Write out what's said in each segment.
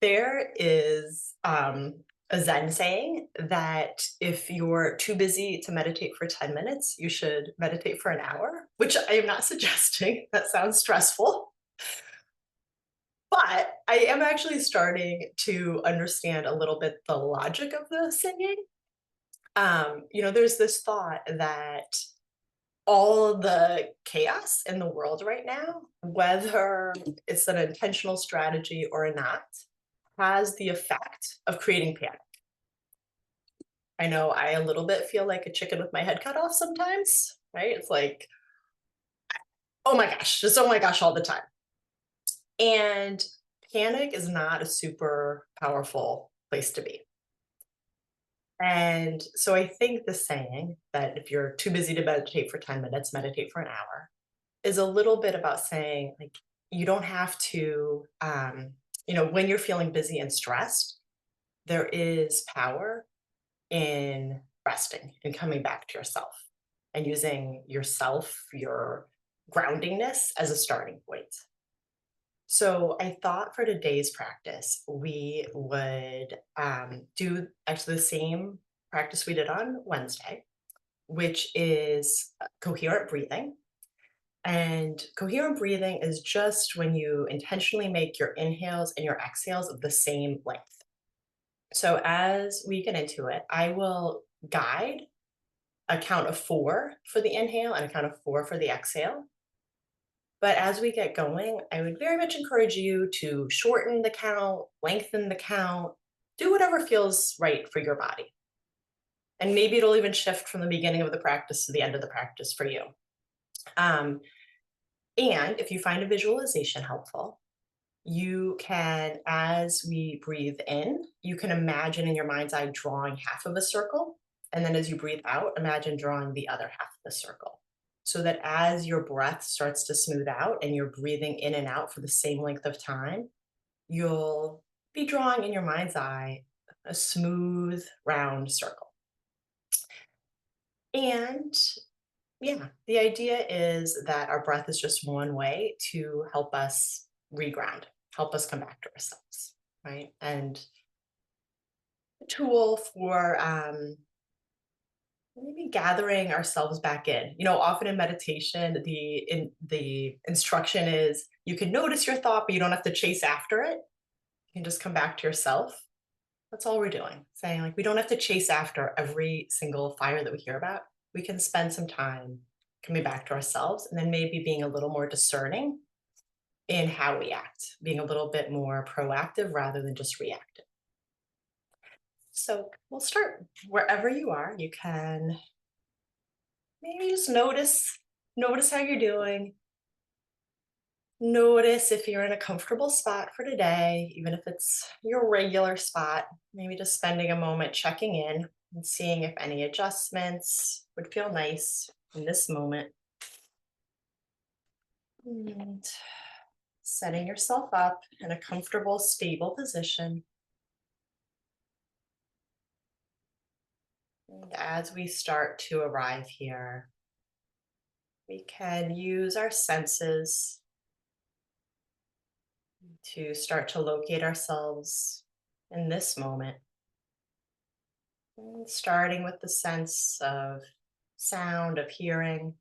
There is a Zen saying that if you're too busy to meditate for 10 minutes, you should meditate for an hour, which I am not suggesting. That sounds stressful. But I am actually starting to understand a little bit the logic of the saying. There's this thought that all the chaos in the world right now, whether it's an intentional strategy or not, has the effect of creating panic. I know I a little bit feel like a chicken with my head cut off sometimes, right? It's like, oh my gosh, just oh my gosh all the time. And panic is not a super powerful place to be. And so I think the saying that if you're too busy to meditate for 10 minutes, meditate for an hour is a little bit about saying, like, you don't have to, when you're feeling busy and stressed, there is power in resting and coming back to yourself and using yourself, your groundingness as a starting point. So I thought for today's practice, we would do actually the same practice we did on Wednesday, which is coherent breathing. And coherent breathing is just when you intentionally make your inhales and your exhales of the same length. So as we get into it, I will guide a count of 4 for the inhale and a count of 4 for the exhale. But as we get going, I would very much encourage you to shorten the count, lengthen the count, do whatever feels right for your body. And maybe it'll even shift from the beginning of the practice to the end of the practice for you. Um, and if you find a visualization helpful, you can, as we breathe in, you can imagine in your mind's eye drawing half of a circle. And then as you breathe out, imagine drawing the other half of the circle. So that as your breath starts to smooth out and you're breathing in and out for the same length of time, you'll be drawing in your mind's eye a smooth, round circle. And yeah, the idea is that our breath is just one way to help us reground, help us come back to ourselves, right? And a tool for maybe gathering ourselves back in. Often in meditation, the instruction is you can notice your thought, but you don't have to chase after it. You can just come back to yourself. That's all we're doing. Saying, like, we don't have to chase after every single fire that we hear about. We can spend some time coming back to ourselves and then maybe being a little more discerning in how we act, being a little bit more proactive rather than just reactive. So we'll start wherever you are. You can maybe just notice how you're doing. Notice if you're in a comfortable spot for today, even if it's your regular spot, maybe just spending a moment checking in and seeing if any adjustments would feel nice in this moment. And setting yourself up in a comfortable, stable position. And as we start to arrive here, we can use our senses to start to locate ourselves in this moment. And starting with the sense of sound, of hearing.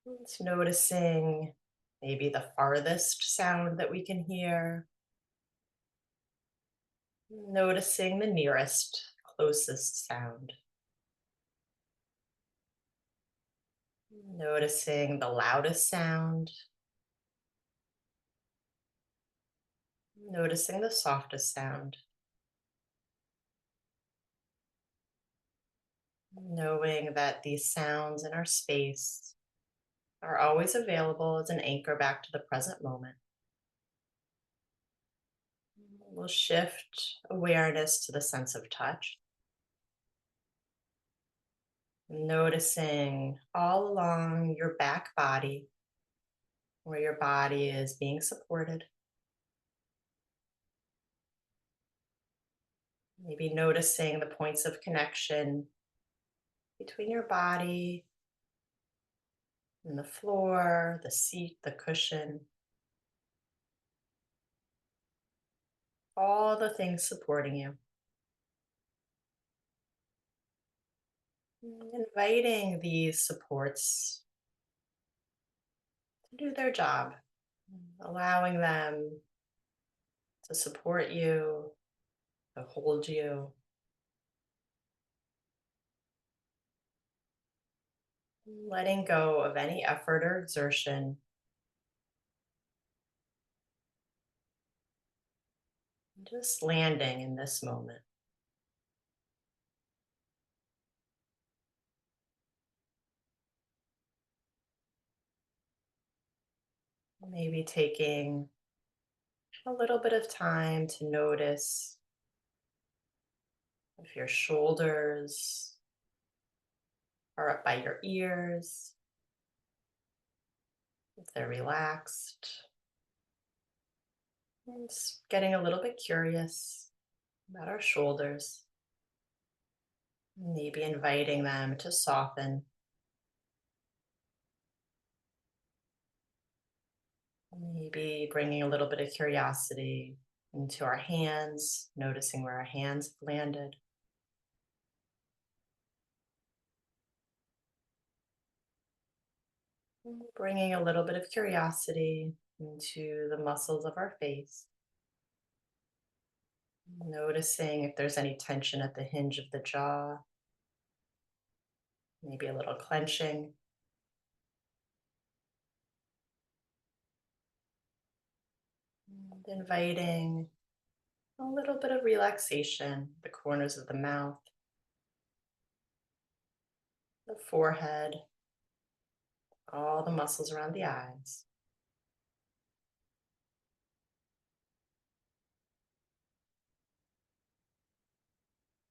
It's noticing maybe the farthest sound that we can hear. Noticing the nearest, closest sound. Noticing the loudest sound. Noticing the softest sound. Knowing that these sounds in our space are always available as an anchor back to the present moment. We'll shift awareness to the sense of touch. Noticing all along your back body, where your body is being supported. Maybe noticing the points of connection between your body and the floor, the seat, the cushion. all the things supporting you, inviting these supports to do their job, allowing them to support you, to hold you, letting go of any effort or exertion, just landing in this moment. Maybe taking a little bit of time to notice if your shoulders are up by your ears, if they're relaxed, and just getting a little bit curious about our shoulders, maybe inviting them to soften, maybe bringing a little bit of curiosity into our hands, noticing where our hands have landed. Bringing a little bit of curiosity into the muscles of our face, noticing if there's any tension at the hinge of the jaw, maybe a little clenching, and inviting a little bit of relaxation, the corners of the mouth, the forehead, all the muscles around the eyes.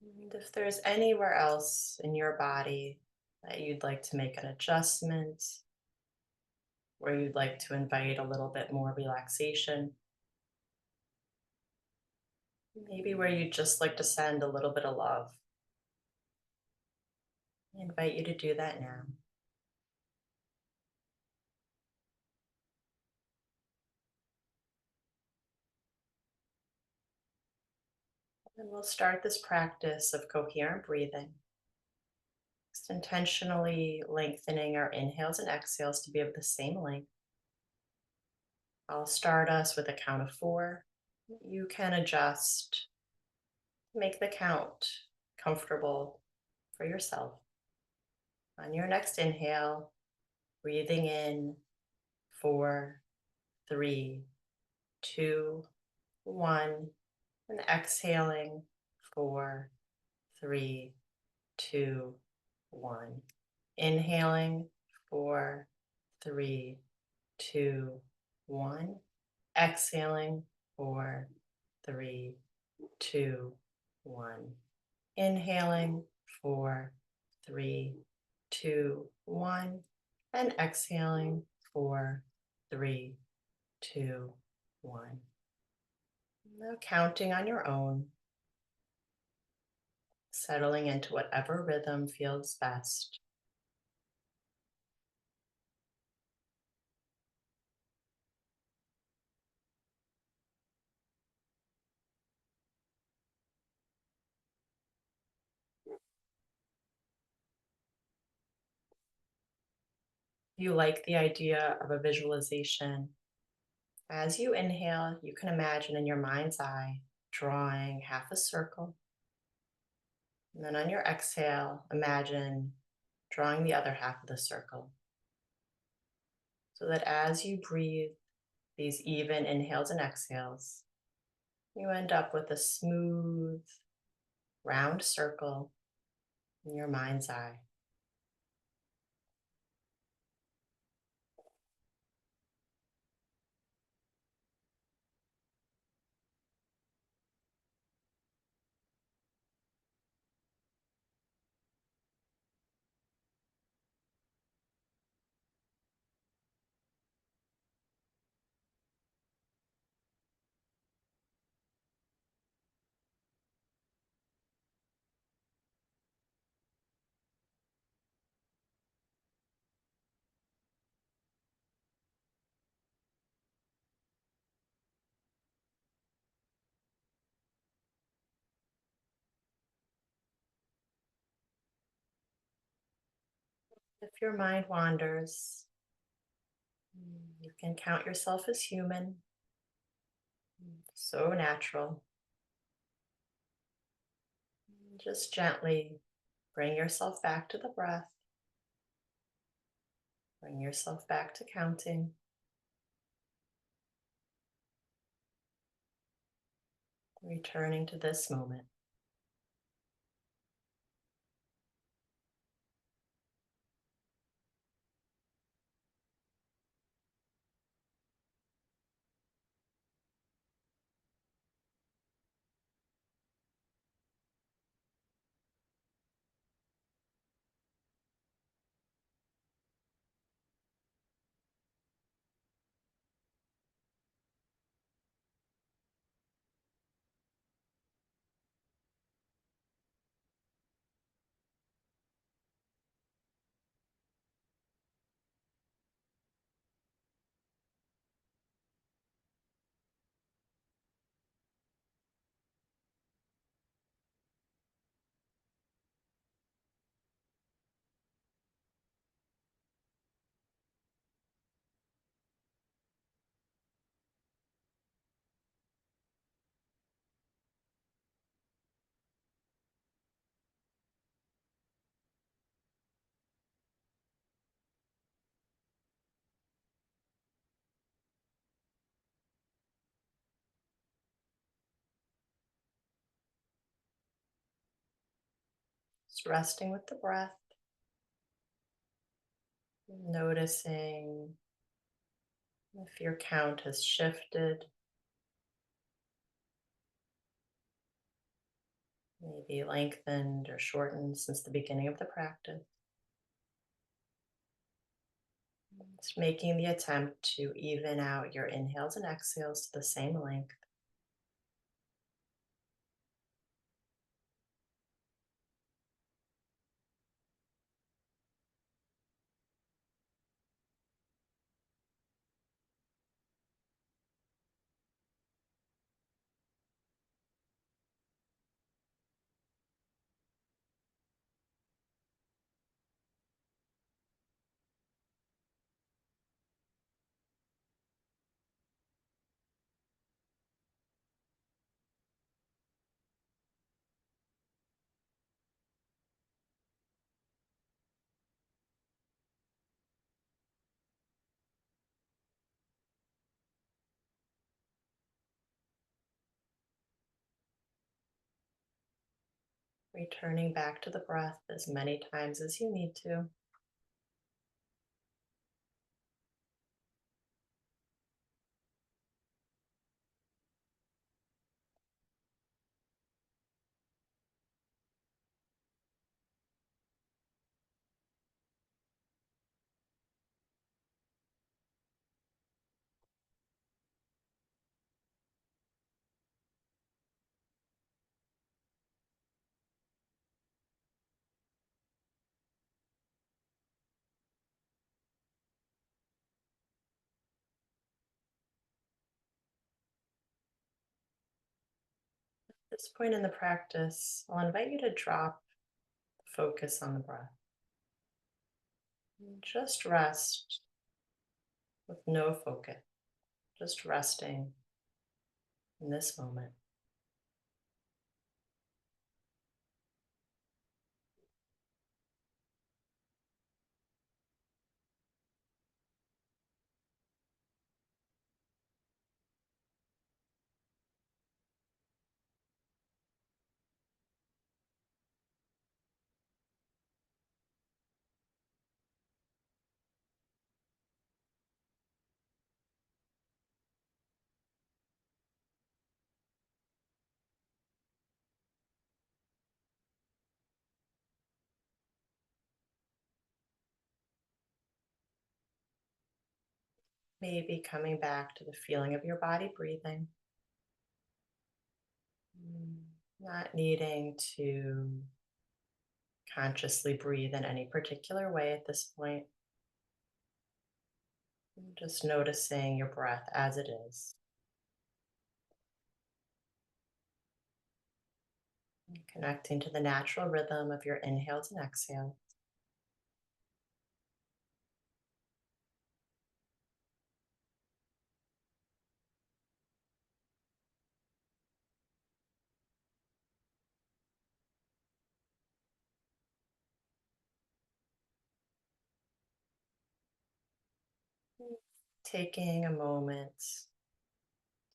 And if there's anywhere else in your body that you'd like to make an adjustment, where you'd like to invite a little bit more relaxation, maybe where you'd just like to send a little bit of love, I invite you to do that now. And we'll start this practice of coherent breathing, just intentionally lengthening our inhales and exhales to be of the same length. I'll start us with a count of 4. You can adjust, make the count comfortable for yourself. On your next inhale, breathing in 4, 3, 2, 1, and exhaling 4, 3, 2, 1. Inhaling 4, 3, 2, 1. Exhaling 4, 3, 2, 1. Inhaling 4, 3, 2, 1. And exhaling 4, 3, 2, 1. Now counting on your own, settling into whatever rhythm feels best. You like the idea of a visualization. As you inhale, you can imagine in your mind's eye drawing half a circle. And then on your exhale, imagine drawing the other half of the circle. So that as you breathe these even inhales and exhales, you end up with a smooth, round circle in your mind's eye. If your mind wanders, you can count yourself as human, so natural. Just gently bring yourself back to the breath. Bring yourself back to counting. Returning to this moment. Just resting with the breath. Noticing if your count has shifted, maybe lengthened or shortened since the beginning of the practice. Just making the attempt to even out your inhales and exhales to the same length. Returning back to the breath as many times as you need to. At this point in the practice, I'll invite you to drop the focus on the breath. And just rest with no focus, just resting in this moment. Maybe coming back to the feeling of your body breathing. Not needing to consciously breathe in any particular way at this point. Just noticing your breath as it is. Connecting to the natural rhythm of your inhales and exhales. taking a moment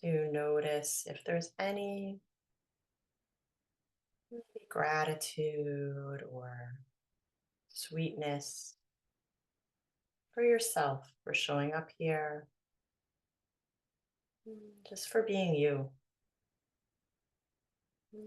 to notice if there's any maybe gratitude or sweetness for yourself for showing up here, just for being you,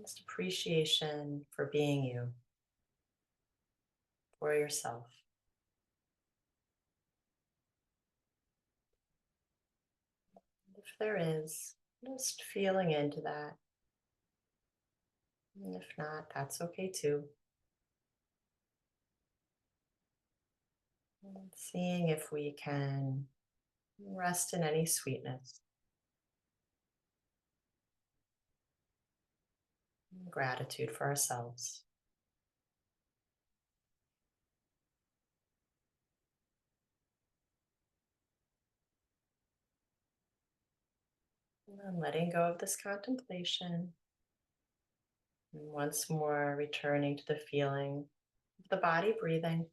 just appreciation for being you, for yourself. If there is, just feeling into that. And if not, that's okay too. And seeing if we can rest in any sweetness, and gratitude for ourselves. And then letting go of this contemplation. And once more, returning to the feeling of the body breathing,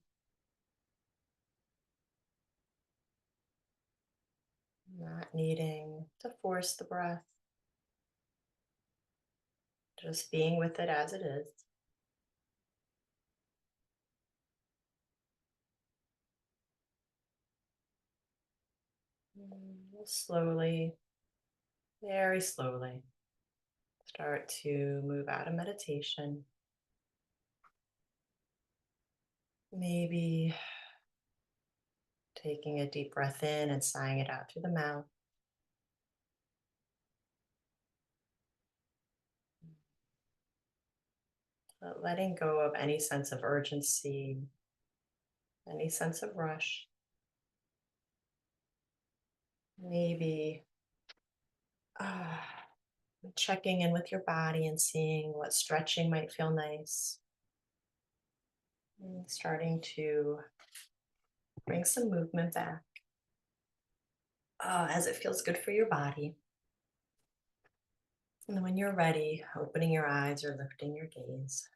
not needing to force the breath, just being with it as it is. We'll slowly, very slowly, start to move out of meditation. Maybe taking a deep breath in and sighing it out through the mouth. But letting go of any sense of urgency, any sense of rush. Maybe uh, checking in with your body and seeing what stretching might feel nice. And starting to bring some movement back as it feels good for your body. And then when you're ready, opening your eyes or lifting your gaze.